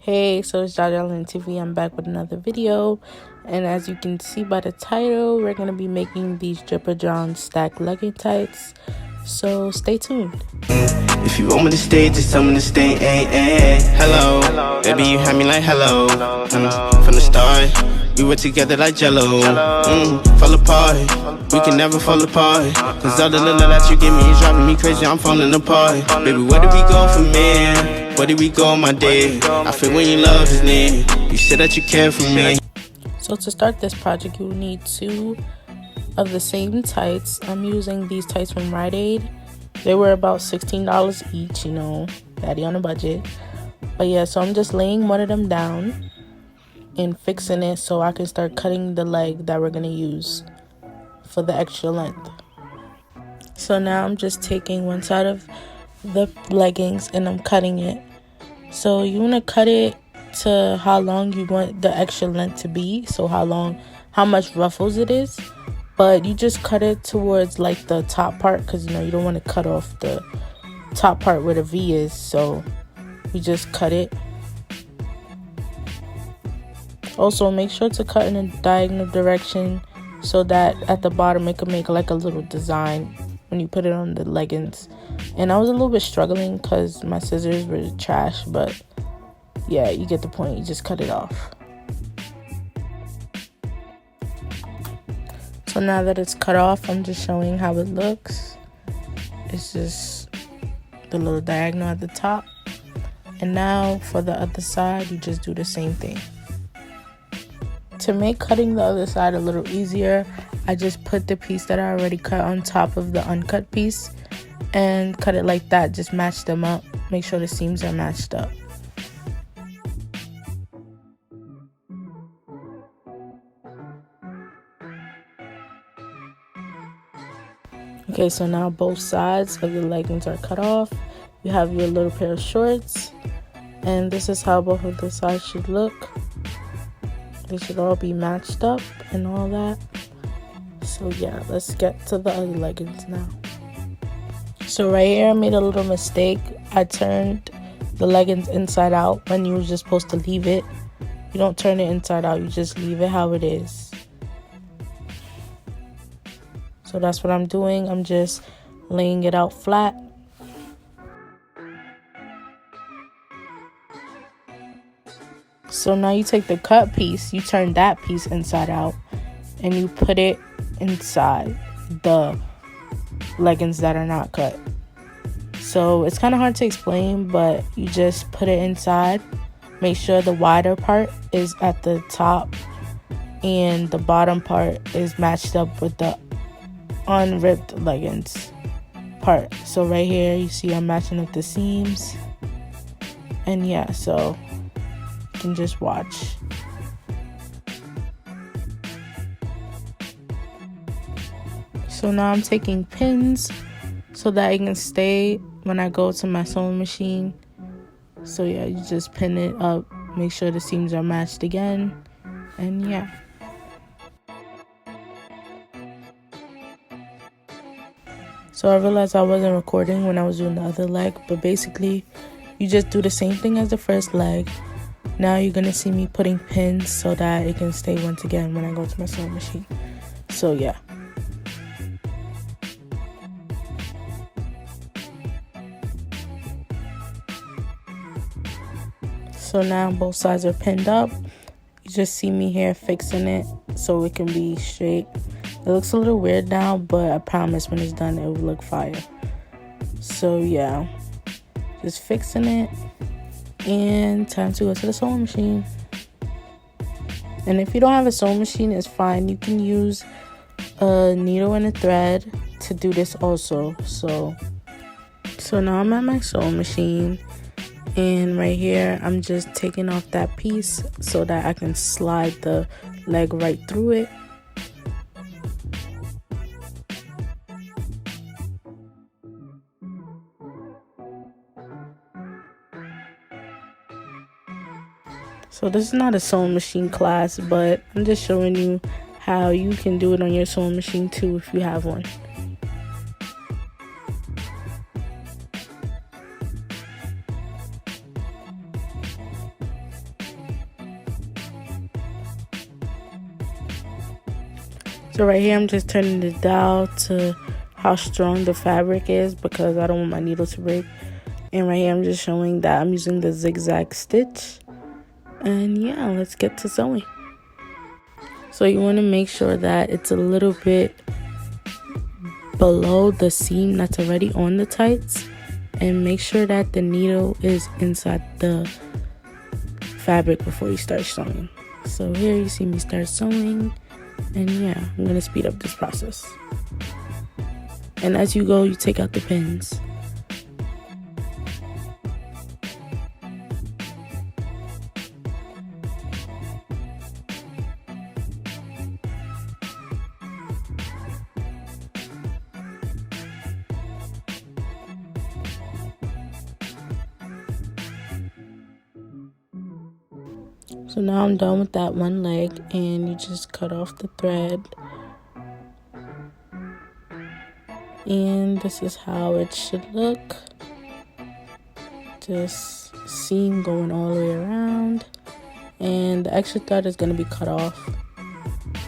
Hey, so it's Jaja and TV. I'm back with another video, and as you can see by the title, we're gonna be making these Dripper John stack legging tights. So stay tuned. If you want me to stay, just tell me to stay. Hello, baby, you had me like hello. From the start, we were together like Jello. Fall apart, we can never fall apart. Cause all the love that you give me is driving me crazy. I'm falling apart. Baby, where did we go from here? Where did we go, my day? I feel when your love is near. You said that you care for me. So to start this project, you will need 2 of the same tights. I'm using these tights from Rite Aid. They were about $16 each, you know, Baddie on a budget. But yeah, so I'm just laying one of them down and fixing it so I can start cutting the leg that we're gonna use for the extra length. So now I'm just taking one side of the leggings and I'm cutting it. So you want to cut it to how long you want the extra length to be, so how much ruffles it is, but you just cut it towards like the top part, because you know you don't want to cut off the top part where the V is. So you just cut it. Also make sure to cut in a diagonal direction so that at the bottom it can make like a little design when you put it on the leggings. And I was a little bit struggling because my scissors were trash, but yeah, you get the point. You just cut it off. So now that it's cut off, I'm just showing how it looks. It's just the little diagonal at the top. And now for the other side, you just do the same thing. To make cutting the other side a little easier, I just put the piece that I already cut on top of the uncut piece and cut it like that. Just match them up. Make sure the seams are matched up. Okay, so now both sides of the leggings are cut off. You have your little pair of shorts, and this is how both of the sides should look. They should all be matched up and all that. So yeah, let's get to the other leggings now. So right here I made a little mistake. I turned the leggings inside out when you were just supposed to leave it. You don't turn it inside out, you just leave it how it is. So that's what I'm doing. I'm just laying it out flat. So now you take the cut piece, you turn that piece inside out, and you put it inside the leggings that are not cut. So it's kind of hard to explain, but you just put it inside. Make sure the wider part is at the top and the bottom part is matched up with the unripped leggings part. So right here you see I'm matching up the seams, and yeah, so you can just watch. So now I'm taking pins so that it can stay when I go to my sewing machine. So yeah, you just pin it up, make sure the seams are matched again, and yeah. So I realized I wasn't recording when I was doing the other leg, but basically you just do the same thing as the first leg. Now you're gonna see me putting pins so that it can stay once again when I go to my sewing machine. So yeah. So now both sides are pinned up. You just see me here fixing it so it can be straight. It looks a little weird now, but I promise when it's done it will look fire. So yeah, just fixing it, and time to go to the sewing machine. And if you don't have a sewing machine, it's fine. You can use a needle and a thread to do this also. So now I'm at my sewing machine, and right here I'm just taking off that piece so that I can slide the leg right through it. So this is not a sewing machine class, but I'm just showing you how you can do it on your sewing machine too if you have one. So right here, I'm just turning the dial to how strong the fabric is because I don't want my needle to break. And right here, I'm just showing that I'm using the zigzag stitch. And yeah, let's get to sewing. So you want to make sure that it's a little bit below the seam that's already on the tights. And make sure that the needle is inside the fabric before you start sewing. So here you see me start sewing. And yeah, I'm going to speed up this process. And as you go, you take out the pins. So now I'm done with that one leg, and you just cut off the thread. And this is how it should look. Just seam going all the way around. And the extra thread is going to be cut off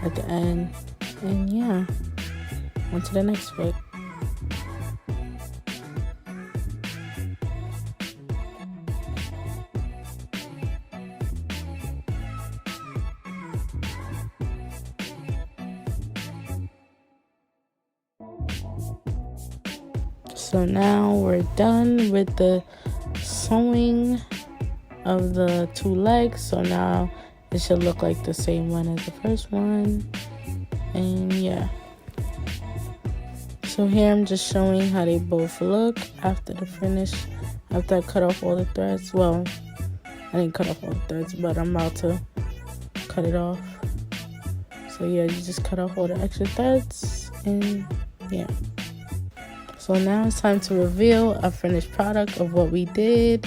at the end. And yeah, on to the next foot. So now we're done with the sewing of the two legs. So now it should look like the same one as the first one. And yeah. So here I'm just showing how they both look after the finish. After I cut off all the threads. Well, I didn't cut off all the threads, but I'm about to cut it off. So yeah, you just cut off all the extra threads. And yeah. So now it's time to reveal a finished product of what we did.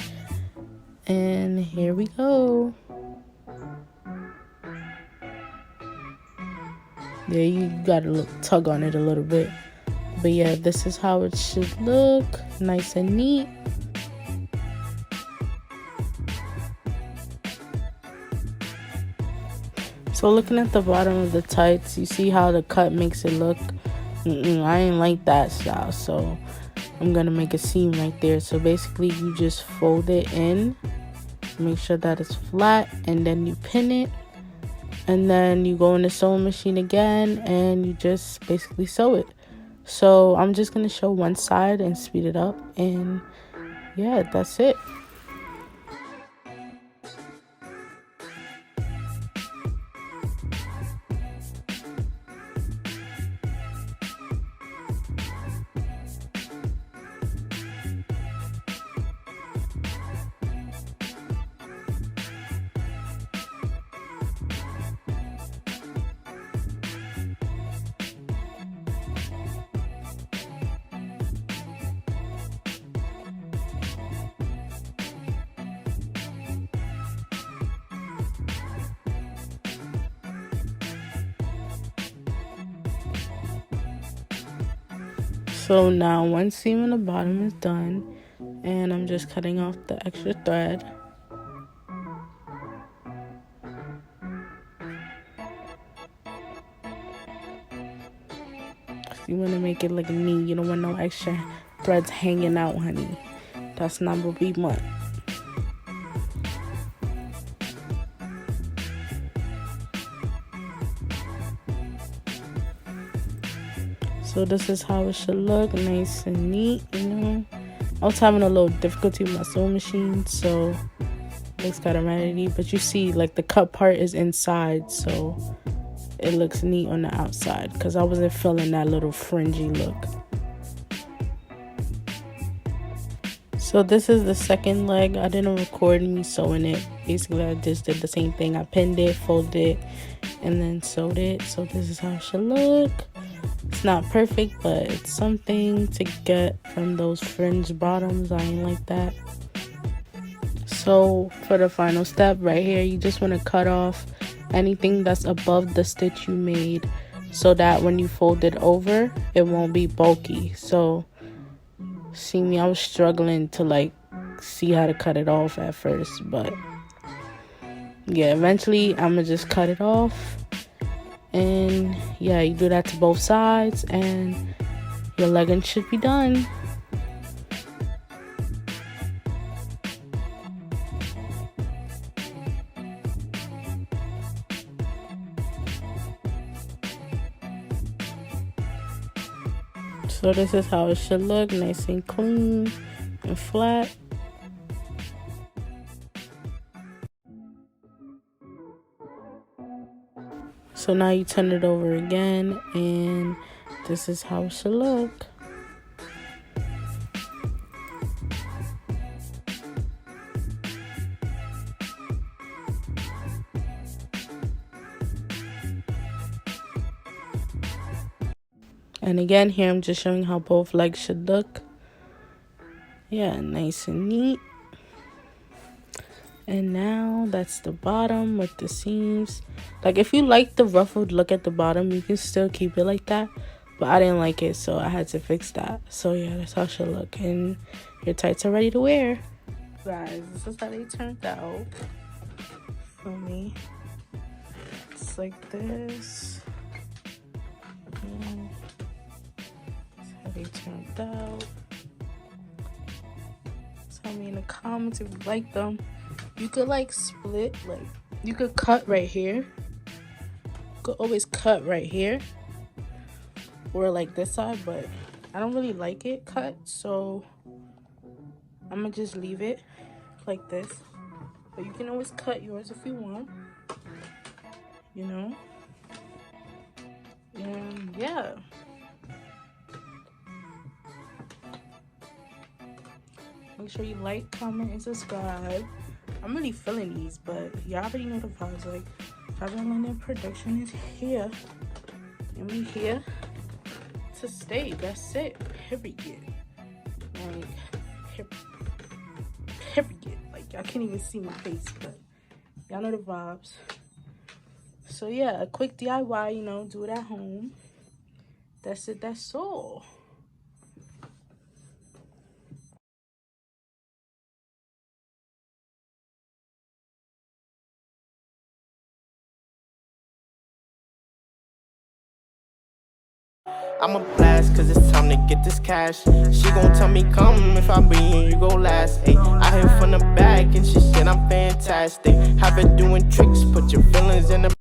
And here we go. Yeah, you gotta tug on it a little bit. But yeah, this is how it should look. Nice and neat. So looking at the bottom of the tights, you see how the cut makes it look. I ain't like that style, so I'm gonna make a seam right there. So basically you just fold it in, make sure that it's flat, and then you pin it, and then you go in the sewing machine again and you just basically sew it. So I'm just gonna show one side and speed it up, and yeah, that's it. So now one seam on the bottom is done, and I'm just cutting off the extra thread. You want to make it look neat. You don't want no extra threads hanging out, honey. That's not what we want. So this is how it should look, nice and neat, you know. I was having a little difficulty with my sewing machine, so it looks kind of ratty. But you see, like, the cut part is inside, so it looks neat on the outside because I wasn't feeling that little fringy look. So this is the second leg. I didn't record me sewing it. Basically, I just did the same thing. I pinned it, folded it, and then sewed it. So this is how it should look. It's not perfect, but it's something to get from those fringe bottoms. I ain't like that. So for the final step right here, you just want to cut off anything that's above the stitch you made so that when you fold it over, it won't be bulky. So see me, I was struggling to like see how to cut it off at first, but yeah, eventually I'm gonna just cut it off. And yeah, you do that to both sides and your leggings should be done. So this is how it should look, nice and clean and flat. So now you turn it over again, and this is how it should look. And again, here I'm just showing how both legs should look. Yeah, nice and neat. And now that's the bottom with the seams. Like, if you like the ruffled look at the bottom, you can still keep it like that. But I didn't like it, so I had to fix that. So yeah, that's how it should look. And your tights are ready to wear. Guys, this is how they turned out for me. It's like this. That's how they turned out. Tell me in the comments if you like them. You could like split, like you could cut right here. You could always cut right here or like this side, but I don't really like it cut, so I'm gonna just leave it like this. But you can always cut yours if you want, you know. And yeah, make sure you like, comment, and subscribe. I'm really feeling these, but y'all already know the vibes. Like, London production is here, and we here to stay. That's it. Period. Like, period. Like, y'all can't even see my face, but y'all know the vibes. So yeah, a quick DIY, you know, do it at home. That's it. That's all. I'm a blast, cause it's time to get this cash. She gon' tell me come, if I be in, you go last. Ayy, I hit from the back and she said I'm fantastic. Have her doing tricks, put your feelings in the